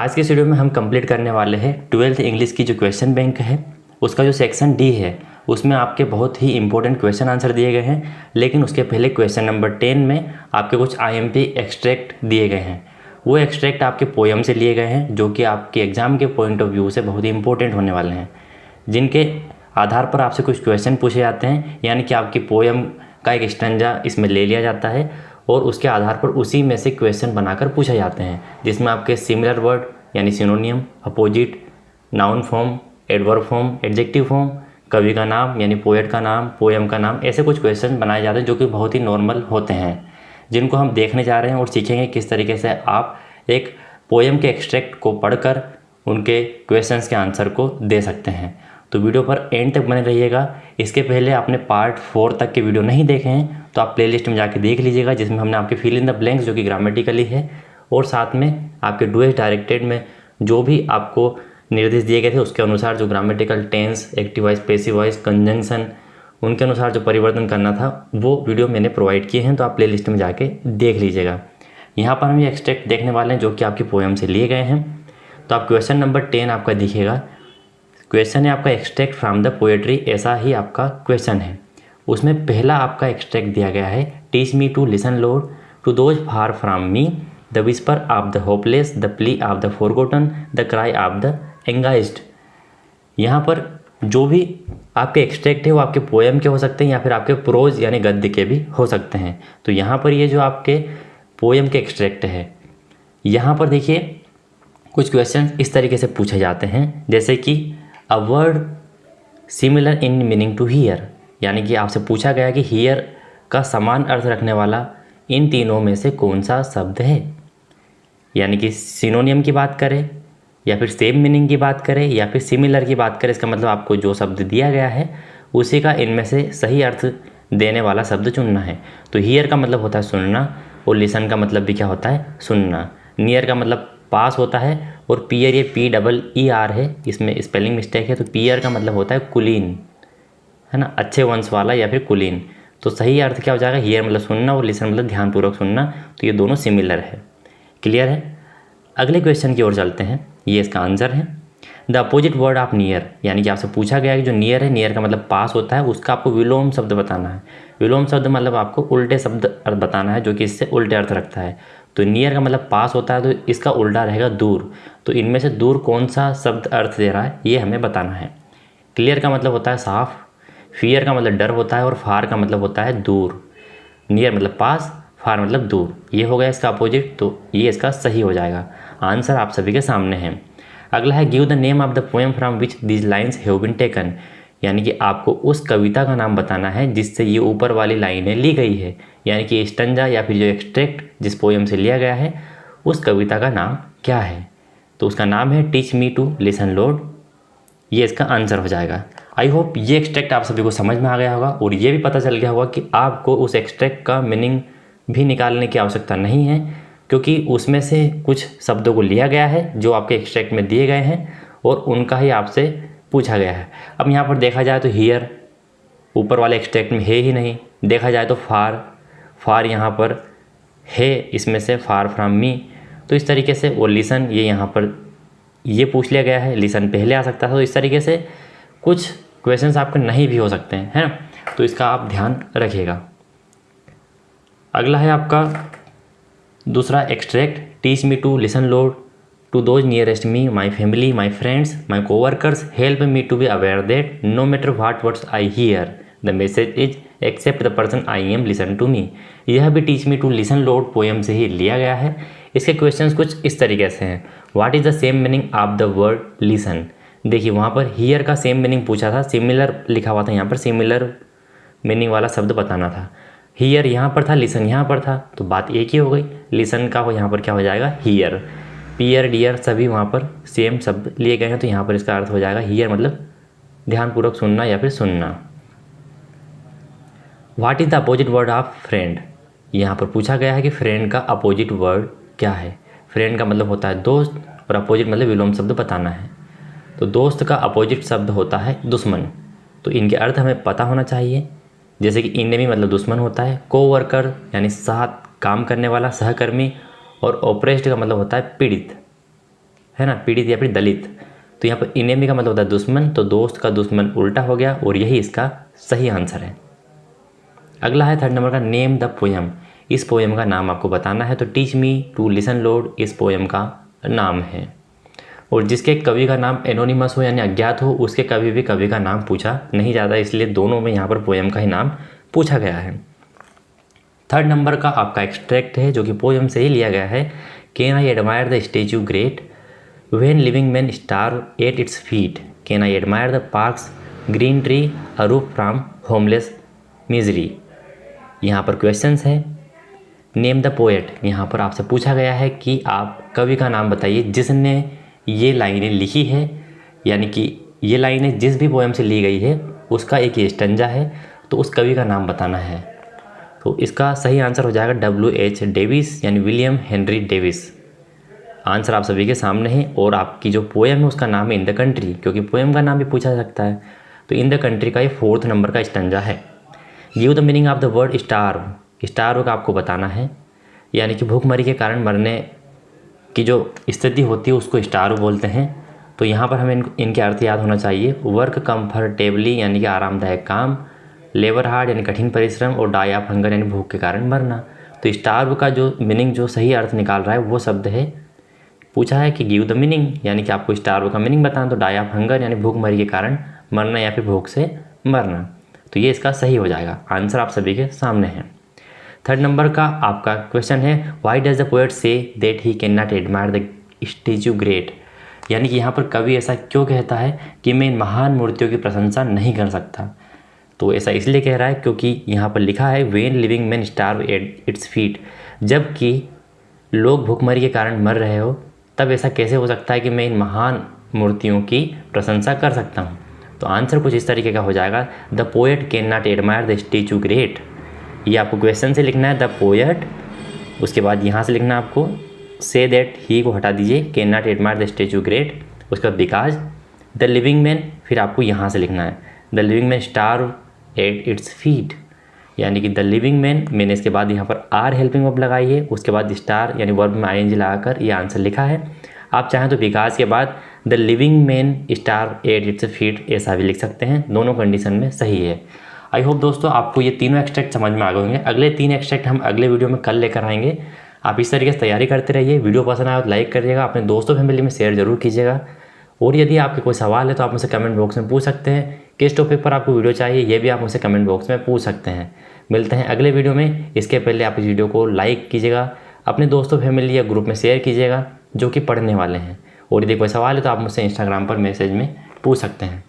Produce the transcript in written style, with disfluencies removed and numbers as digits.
आज के इस वीडियो में हम कंप्लीट करने वाले हैं 12th इंग्लिश की जो क्वेश्चन बैंक है उसका जो सेक्शन डी है उसमें आपके बहुत ही इंपॉर्टेंट क्वेश्चन आंसर दिए गए हैं। लेकिन उसके पहले क्वेश्चन नंबर 10 में आपके कुछ आईएमपी एक्सट्रैक्ट दिए गए हैं। वो एक्सट्रैक्ट आपके पोएम से लिए गए हैं जो कि आपके एग्ज़ाम के पॉइंट ऑफ व्यू से बहुत ही इंपॉर्टेंट होने वाले हैं, जिनके आधार पर आपसे कुछ क्वेश्चन पूछे जाते हैं। यानी कि आपकी पोएम का एक स्टैंजा इसमें ले लिया जाता है और उसके आधार पर उसी में से क्वेश्चन बनाकर पूछे जाते हैं, जिसमें आपके सिमिलर वर्ड यानी सिनोनियम, opposite, noun form, adverb form, adjective form, कवि का नाम यानी पोएट का नाम, पोएम का नाम, ऐसे कुछ क्वेश्चन बनाए जाते हैं जो कि बहुत ही नॉर्मल होते हैं, जिनको हम देखने जा रहे हैं और सीखेंगे किस तरीके से आप एक पोएम के एक्सट्रैक्ट को पढ़कर उनके क्वेश्चंस के आंसर को दे सकते हैं। तो वीडियो पर एंड तक बने रहिएगा। इसके पहले आपने पार्ट 4 तक के वीडियो नहीं देखे हैं तो आप प्लेलिस्ट में जाके देख लीजिएगा, जिसमें हमने आपके फिल इन द ब्लैंक्स जो कि ग्रामेटिकली है और साथ में आपके डू एज डायरेक्टेड में जो भी आपको निर्देश दिए गए थे उसके अनुसार जो grammatical tense, active voice, passive voice, conjunction, उनके अनुसार जो परिवर्तन करना था वो वीडियो मैंने प्रोवाइड किए हैं, तो आप प्लेलिस्ट में जाके देख लीजिएगा। यहाँ पर हम ये एक्सट्रैक्ट देखने वाले हैं जो कि आपकी पोएम से लिए गए हैं। तो आप क्वेश्चन नंबर 10 आपका दिखेगा। क्वेश्चन है आपका एक्सट्रैक्ट फ्रॉम द पोएट्री, ऐसा ही आपका क्वेश्चन है। उसमें पहला आपका एक्सट्रैक्ट दिया गया है, teach me to listen Lord to those far from me, the whisper of the hopeless, the plea of the forgotten, the cry of the anguished. यहाँ पर जो भी आपके एक्सट्रैक्ट है वो आपके पोएम के हो सकते हैं या फिर आपके प्रोज यानी गद्य के भी हो सकते हैं। तो यहाँ पर ये जो आपके पोएम के एक्सट्रैक्ट है, यहाँ पर देखिए कुछ क्वेश्चन इस तरीके से पूछे जाते हैं, जैसे कि a word similar in meaning to hear, यानी कि आपसे पूछा गया कि हियर का समान अर्थ रखने वाला इन तीनों में से कौन सा शब्द है। यानी कि सिनोनियम की बात करें या फिर सेम मीनिंग की बात करें या फिर सिमिलर की बात करें, इसका मतलब आपको जो शब्द दिया गया है उसी का इनमें से सही अर्थ देने वाला शब्द चुनना है। तो हियर का मतलब होता है सुनना और लिसन का मतलब भी क्या होता है, सुनना। नियर का मतलब पास होता है और पियर ये PEER है, इसमें स्पेलिंग मिस्टेक है। तो पियर का मतलब होता है कुलीन, है ना, अच्छे वंश वाला या फिर कुलीन। तो सही अर्थ क्या हो जाएगा, हियर मतलब सुनना और लिसन मतलब ध्यानपूर्वक सुनना। तो ये दोनों सिमिलर है। क्लियर है। अगले क्वेश्चन की ओर चलते हैं। ये इसका आंसर है, the opposite word of near, यानी कि आपसे पूछा गया है कि जो नियर है, नियर का मतलब पास होता है, उसका आपको विलोम शब्द बताना है। विलोम शब्द मतलब आपको उल्टे शब्द अर्थ बताना है जो कि इससे उल्टे अर्थ रखता है। तो नियर का मतलब पास होता है, तो इसका उल्टा रहेगा दूर। तो इनमें से दूर कौन सा शब्द अर्थ दे रहा है ये हमें बताना है। क्लियर का मतलब होता है साफ, फियर का मतलब डर होता है और फार का मतलब होता है दूर। नियर मतलब पास, फार मतलब दूर। ये हो गया इसका अपोजिट, तो ये इसका सही हो जाएगा। आंसर आप सभी के सामने है। अगला है give the name of the poem from which these lines have been taken, यानी कि आपको उस कविता का नाम बताना है जिससे ये ऊपर वाली लाइनें ली गई है। यानी कि स्टंजा या फिर जो एक्सट्रैक्ट जिस पोएम से लिया गया है उस कविता का नाम क्या है। तो उसका नाम है teach me to listen Lord. ये इसका आंसर हो जाएगा। आई होप ये एक्सट्रैक्ट आप सभी को समझ में आ गया होगा और ये भी पता चल गया होगा कि आपको उस एक्सट्रैक्ट का मीनिंग भी निकालने की आवश्यकता नहीं है, क्योंकि उसमें से कुछ शब्दों को लिया गया है जो आपके एक्सट्रैक्ट में दिए गए हैं और उनका ही आपसे पूछा गया है। अब यहाँ पर देखा जाए तो हियर ऊपर वाले एक्सट्रैक्ट में है ही नहीं। देखा जाए तो फार यहाँ पर है, इसमें से फार फ्रॉम मी। तो इस तरीके से वो लिसन ये यहाँ पर ये पूछ लिया गया है, लिसन पहले आ सकता था। तो इस तरीके से कुछ क्वेश्चंस आपके नहीं भी हो सकते हैं, है ना। तो इसका आप ध्यान रखिएगा। अगला है आपका दूसरा extract, teach me to listen Lord to those nearest me, my family, my friends, my coworkers, help me to be aware that no matter what words I hear the message is accept the person I am listen to me. यह भी teach me to listen Lord poem से ही लिया गया है। इसके questions कुछ इस तरीके से हैं, what is the same meaning of the word listen. देखिए वहाँ पर हियर का सेम मीनिंग पूछा था, सिमिलर लिखा हुआ था, यहाँ पर सिमिलर मीनिंग वाला शब्द बताना था। हियर यहाँ पर था, लिसन यहाँ पर था, तो बात एक ही हो गई। लिसन का हो यहाँ पर क्या हो जाएगा, हियर। पियर, डियर सभी वहाँ पर सेम शब्द लिए गए हैं, तो यहाँ पर इसका अर्थ हो जाएगा हियर मतलब ध्यानपूर्वक सुनना या फिर सुनना। What is the opposite word of friend, यहाँ पर पूछा गया है कि फ्रेंड का अपोजिट वर्ड क्या है। फ्रेंड का मतलब होता है दोस्त और अपोजिट मतलब विलोम शब्द बताना है। तो दोस्त का अपोजिट शब्द होता है दुश्मन। तो इनके अर्थ हमें पता होना चाहिए, जैसे कि इनेमी मतलब दुश्मन होता है, कोवर्कर यानी साथ काम करने वाला सहकर्मी, और ओप्रेस्ड का मतलब होता है पीड़ित। है ना, पीड़ित या फिर दलित। तो यहाँ पर इनेमी का मतलब होता है दुश्मन, तो दोस्त का दुश्मन उल्टा हो गया और यही इसका सही आंसर है। अगला है 3rd नंबर का नेम द पोएम। इस पोएम का नाम आपको बताना है। तो teach me to listen Lord इस पोएम का नाम है। और जिसके कवि का नाम एनोनिमस हो यानी अज्ञात हो, उसके कभी भी कवि का नाम पूछा नहीं जाता, इसलिए दोनों में यहाँ पर पोएम का ही नाम पूछा गया है। 3rd नंबर का आपका एक्सट्रैक्ट है जो कि पोएम से ही लिया गया है। Can I admire the statue great when living man starve at its feet, can I admire the parks green tree a roof from homeless misery. यहाँ पर क्वेश्चंस है। नेम द पोएट, यहाँ पर आपसे पूछा गया है कि आप कवि का नाम बताइए जिसने ये लाइनें लिखी है, यानी कि ये लाइनें जिस भी पोएम से ली गई है उसका एक ही स्टैंजा है, तो उस कवि का नाम बताना है। तो इसका सही आंसर हो जाएगा W.H. डेविस यानी विलियम हेनरी डेविस। आंसर आप सभी के सामने है। और आपकी जो पोएम है उसका नाम है इन द कंट्री, क्योंकि पोएम का नाम भी पूछा जा सकता है। तो इन द कंट्री का ये 4th नंबर का स्टैंजा है। Give the meaning of the word starve. Starve का आपको बताना है, यानी कि भूखमरी के कारण मरने की जो स्थिति होती है उसको स्टार्व बोलते हैं। तो यहाँ पर हमें इनके अर्थ याद होना चाहिए। वर्क कंफर्टेबली यानी कि आरामदायक काम, लेबर हार्ड यानी कठिन परिश्रम, और डाई ऑफ हंगर यानी भूख के कारण मरना। तो स्टार्व का जो मीनिंग जो सही अर्थ निकाल रहा है वो शब्द है, पूछा है कि गिव द मीनिंग, यानी कि आपको स्टार्व का मीनिंग बताना। तो डाई ऑफ हंगर यानी भूखमरी के कारण मरना या फिर भूख से मरना। तो ये इसका सही हो जाएगा। आंसर आप सभी के सामने है। 3rd नंबर का आपका क्वेश्चन है why does the poet say that he can not admire the statue great, यानी कि यहाँ पर कवि ऐसा क्यों कहता है कि मैं इन महान मूर्तियों की प्रशंसा नहीं कर सकता। तो ऐसा इसलिए कह रहा है क्योंकि यहाँ पर लिखा है when living man starve at its feet, जबकि लोग भूखमरी के कारण मर रहे हो, तब ऐसा कैसे हो सकता है कि मैं इन महान मूर्तियों की प्रशंसा कर सकता हूँ। तो आंसर कुछ इस तरीके का हो जाएगा the poet can not admire the statue great. ये आपको क्वेश्चन से लिखना है द पोएट, उसके बाद यहाँ से लिखना आपको से दैट ही को हटा दीजिए, can not admire the statue great, उसके बाद बिकॉज द लिविंग मैन, फिर आपको यहाँ से लिखना है the living man starve at its feet, यानी कि द लिविंग मैन, मैंने इसके बाद यहाँ पर आर हेल्पिंग वर्ब लगाई है, उसके बाद स्टार यानी वर्ब में ING लगाकर ये आंसर लिखा है। आप चाहें तो बिकॉज के बाद the living man star at its feet ऐसा भी लिख सकते हैं, दोनों कंडीशन में सही है। आई होप दोस्तों आपको ये तीनों एक्सट्रैक्ट समझ में आ गए होंगे। अगले 3 एक्सट्रैक्ट हम अगले वीडियो में कल लेकर आएंगे। आप इस तरीके से तैयारी करते रहिए। वीडियो पसंद आया तो लाइक करिएगा, अपने दोस्तों फैमिली में शेयर जरूर कीजिएगा। और यदि आपके कोई सवाल है तो आप मुझसे कमेंट बॉक्स में पूछ सकते हैं। किस टॉपिक पर आपको वीडियो चाहिए ये भी आप मुझसे कमेंट बॉक्स में पूछ सकते हैं। मिलते हैं अगले वीडियो में। इसके पहले आप इस वीडियो को लाइक कीजिएगा, अपने दोस्तों फैमिली या ग्रुप में शेयर कीजिएगा जो कि पढ़ने वाले हैं। और यदि कोई सवाल है तो आप मुझसे इंस्टाग्राम पर मैसेज में पूछ सकते हैं।